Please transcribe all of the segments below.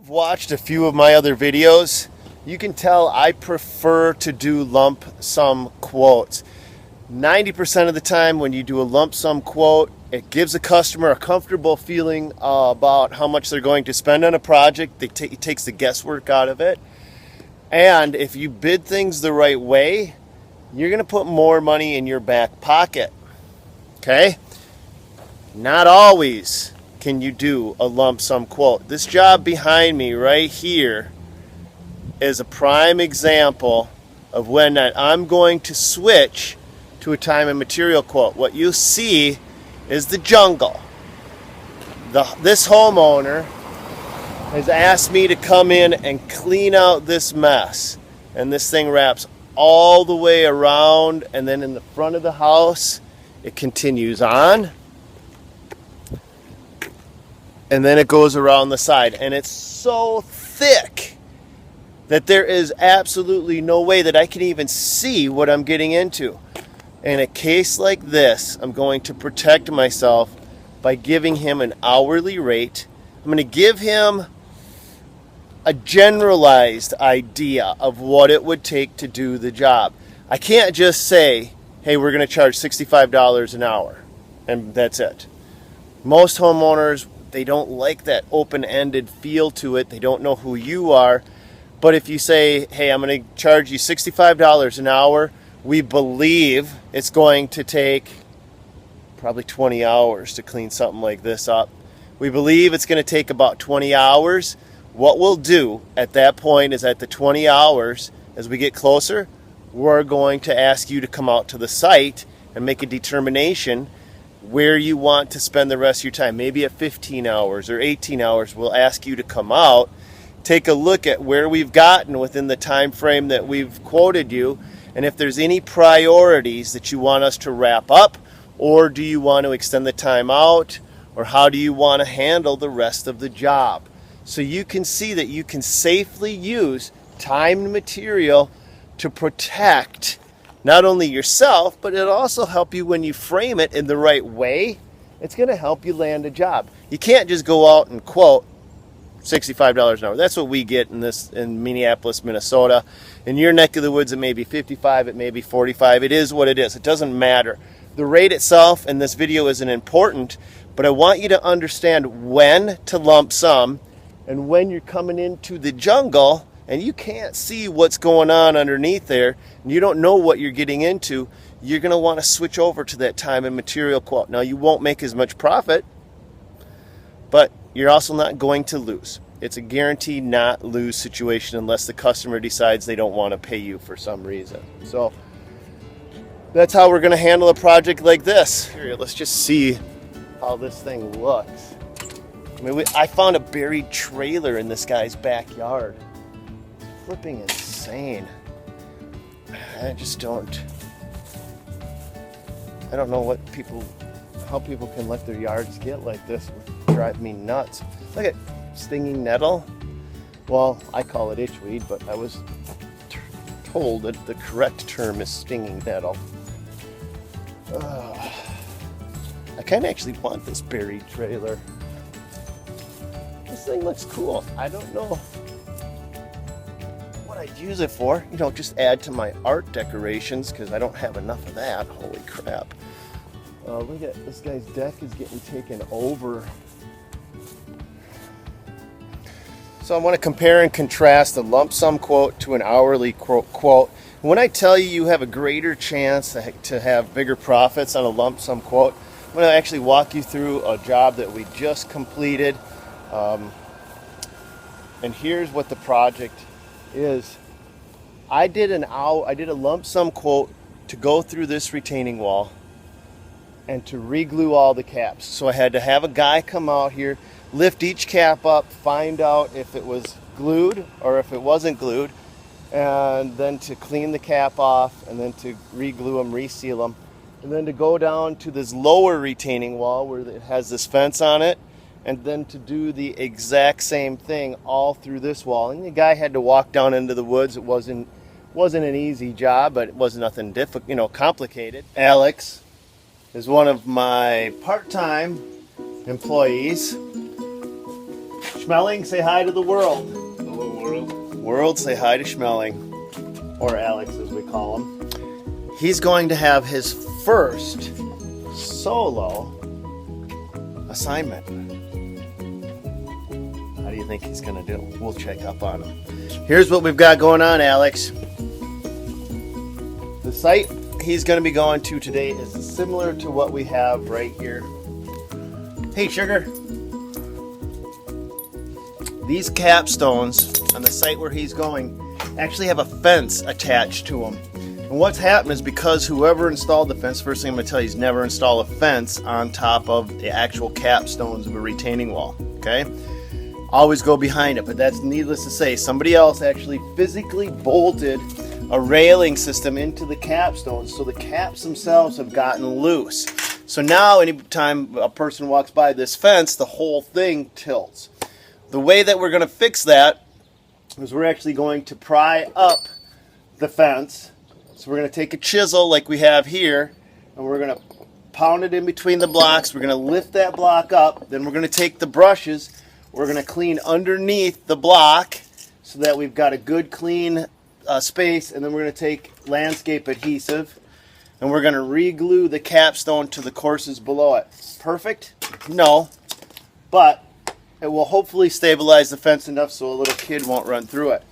you've watched a few of my other videos, you can tell I prefer to do lump sum quotes. 90% of the time when you do a lump sum quote, it gives a customer a comfortable feeling about how much they're going to spend on a project. It takes the guesswork out of it. And if you bid things the right way, you're going to put more money in your back pocket. Okay? Not always can you do a lump sum quote. This job behind me right here is a prime example of when I'm going to switch to a time and material quote. What you see is the jungle. This homeowner has asked me to come in and clean out this mess. And this thing wraps all the way around, and then in the front of the house, it continues on. And then it goes around the side. And it's so thick that there is absolutely no way that I can even see what I'm getting into. In a case like this, I'm going to protect myself by giving him an hourly rate. I'm going to give him a generalized idea of what it would take to do the job. I can't just say, hey, we're going to charge $65 an hour, and that's it. Most homeowners, they don't like that open-ended feel to it. They don't know who you are. But if you say, hey, I'm going to charge you $65 an hour, we believe it's going to take probably 20 hours to clean something like this up. We believe it's going to take about 20 hours. What we'll do at that point is at the 20 hours, as we get closer, we're going to ask you to come out to the site and make a determination where you want to spend the rest of your time. Maybe at 15 hours or 18 hours, we'll ask you to come out, take a look at where we've gotten within the time frame that we've quoted you, and if there's any priorities that you want us to wrap up, or do you want to extend the time out, or how do you want to handle the rest of the job? So you can see that you can safely use time and material to protect not only yourself, but it'll also help you when you frame it in the right way. It's going to help you land a job. You can't just go out and quote $65 an hour. That's what we get in Minneapolis, Minnesota. In your neck of the woods, it may be $55, it may be $45. It is what it is. It doesn't matter. The rate itself in this video isn't important, but I want you to understand when to lump sum and when you're coming into the jungle and you can't see what's going on underneath there and you don't know what you're getting into, you're going to want to switch over to that time and material quote. Now, you won't make as much profit, but you're also not going to lose. It's a guaranteed not lose situation unless the customer decides they don't want to pay you for some reason. So that's how we're going to handle a project like this. Here, let's just see how this thing looks. I mean, I found a buried trailer in this guy's backyard. It's flipping insane. I don't know how people can let their yards get like this. It would drive me nuts. Look at stinging nettle. Well, I call it itchweed, but I was told that the correct term is stinging nettle. I kind of actually want this buried trailer. This thing looks cool. I don't know what I'd use it for. Just add to my art decorations because I don't have enough of that. Holy crap. Look at this guy's deck is getting taken over. So I want to compare and contrast a lump sum quote to an hourly quote. When I tell you have a greater chance to have bigger profits on a lump sum quote, I'm going to actually walk you through a job that we just completed. And here's what the project is. I did a lump sum quote to go through this retaining wall and to re-glue all the caps. So I had to have a guy come out here, lift each cap up, find out if it was glued or if it wasn't glued, and then to clean the cap off, and then to re-glue them, reseal them, and then to go down to this lower retaining wall where it has this fence on it, and then to do the exact same thing all through this wall. And the guy had to walk down into the woods. It wasn't an easy job, but it wasn't nothing complicated. Alex is one of my part-time employees. Schmeling, say hi to the world. Hello, world. World, say hi to Schmeling, or Alex as we call him. He's going to have his first solo assignment. How do you think he's going to do? We'll check up on him. Here's what we've got going on, Alex. The site he's going to be going to today is similar to what we have right here. Hey, sugar. These capstones on the site where he's going actually have a fence attached to them. And what's happened is because whoever installed the fence, first thing I'm going to tell you is never install a fence on top of the actual capstones of a retaining wall, okay? Always go behind it, but that's needless to say. Somebody else actually physically bolted a railing system into the capstones, so the caps themselves have gotten loose. So now anytime a person walks by this fence, the whole thing tilts. The way that we're going to fix that is we're actually going to pry up the fence. So we're going to take a chisel like we have here, and we're going to pound it in between the blocks. We're going to lift that block up. Then we're going to take the brushes. We're going to clean underneath the block so that we've got a good clean space. And then we're going to take landscape adhesive, and we're going to re-glue the capstone to the courses below it. Perfect? No. But it will hopefully stabilize the fence enough so a little kid won't run through it.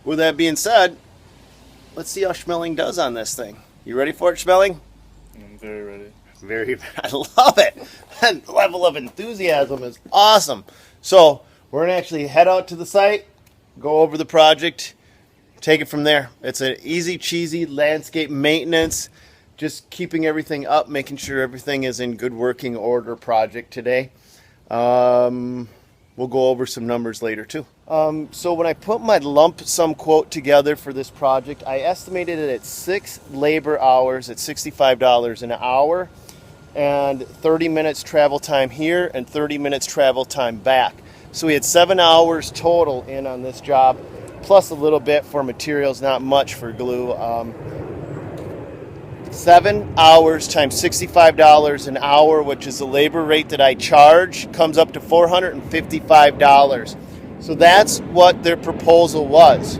With that being said, let's see how Schmeling does on this thing. You ready for it, Schmeling? I'm very ready. I love it. That level of enthusiasm is awesome. So we're going to actually head out to the site, go over the project, take it from there. It's an easy, cheesy landscape maintenance, just keeping everything up, making sure everything is in good working order project today. We'll go over some numbers later too. So when I put my lump sum quote together for this project, I estimated it at 6 labor hours at $65 an hour and 30 minutes travel time here and 30 minutes travel time back. So we had 7 hours total in on this job, plus a little bit for materials, not much for glue. 7 hours times $65 an hour, which is the labor rate that I charge, comes up to $455. So that's what their proposal was.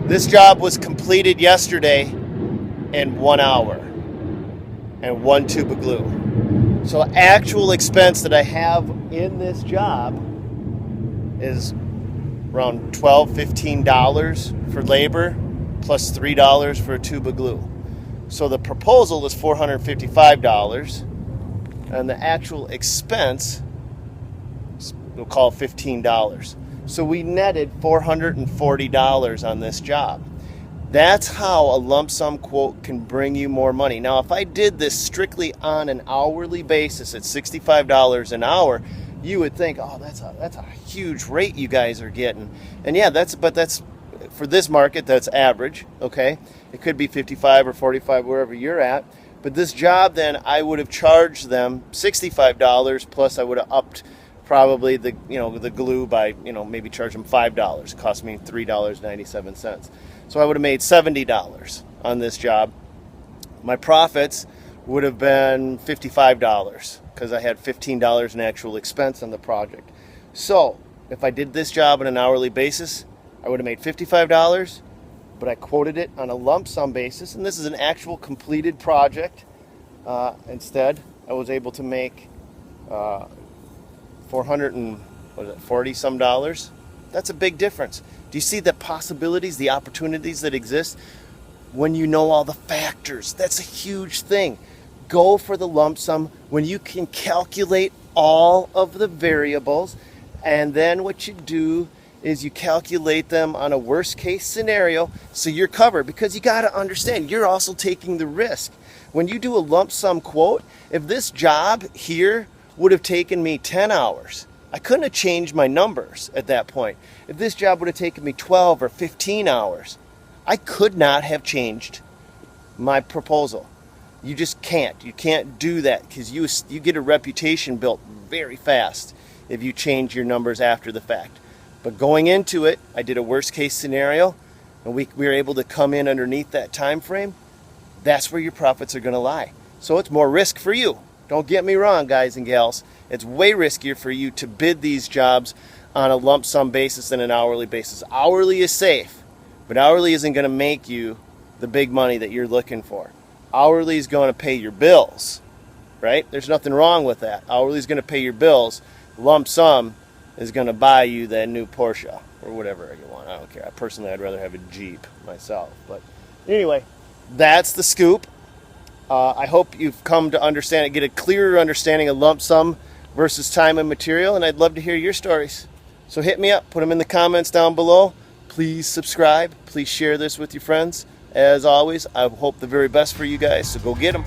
This job was completed yesterday in 1 hour and 1 tube of glue. So actual expense that I have in this job is around $12, $15 for labor plus $3 for a tube of glue. So the proposal is $455, and the actual expense, we'll call it $15. So we netted $440 on this job. That's how a lump sum quote can bring you more money. Now, if I did this strictly on an hourly basis at $65 an hour, you would think, oh, that's a huge rate you guys are getting. And yeah, that's for this market, that's average, okay? It could be 55 or 45, wherever you're at. But this job, then, I would have charged them $65, plus I would have upped probably the glue by, maybe charge them $5. It cost me $3.97. So I would have made $70 on this job. My profits would have been $55 because I had $15 in actual expense on the project. So if I did this job on an hourly basis, I would have made $55, but I quoted it on a lump sum basis, and this is an actual completed project. Instead, I was able to make $440 some dollars. That's a big difference. Do you see the possibilities, the opportunities that exist when you know all the factors? That's a huge thing. Go for the lump sum when you can calculate all of the variables, and then what you do is you calculate them on a worst case scenario so you're covered, because you got to understand you're also taking the risk. When you do a lump sum quote, if this job here would have taken me 10 hours, I couldn't have changed my numbers at that point. If this job would have taken me 12 or 15 hours, I could not have changed my proposal. You just can't. You can't do that because you get a reputation built very fast if you change your numbers after the fact. But going into it, I did a worst case scenario, and we were able to come in underneath that time frame. That's where your profits are going to lie. So it's more risk for you. Don't get me wrong, guys and gals. It's way riskier for you to bid these jobs on a lump sum basis than an hourly basis. Hourly is safe, but hourly isn't going to make you the big money that you're looking for. Hourly is going to pay your bills, right? There's nothing wrong with that. Hourly is going to pay your bills. Lump sum is going to buy you that new Porsche or whatever you want. I don't care. Personally, I'd rather have a Jeep myself. But anyway, that's the scoop. I hope you've come to understand it, get a clearer understanding of lump sum versus time and material, and I'd love to hear your stories. So hit me up, put them in the comments down below. Please subscribe. Please share this with your friends. As always, I hope the very best for you guys, so go get them.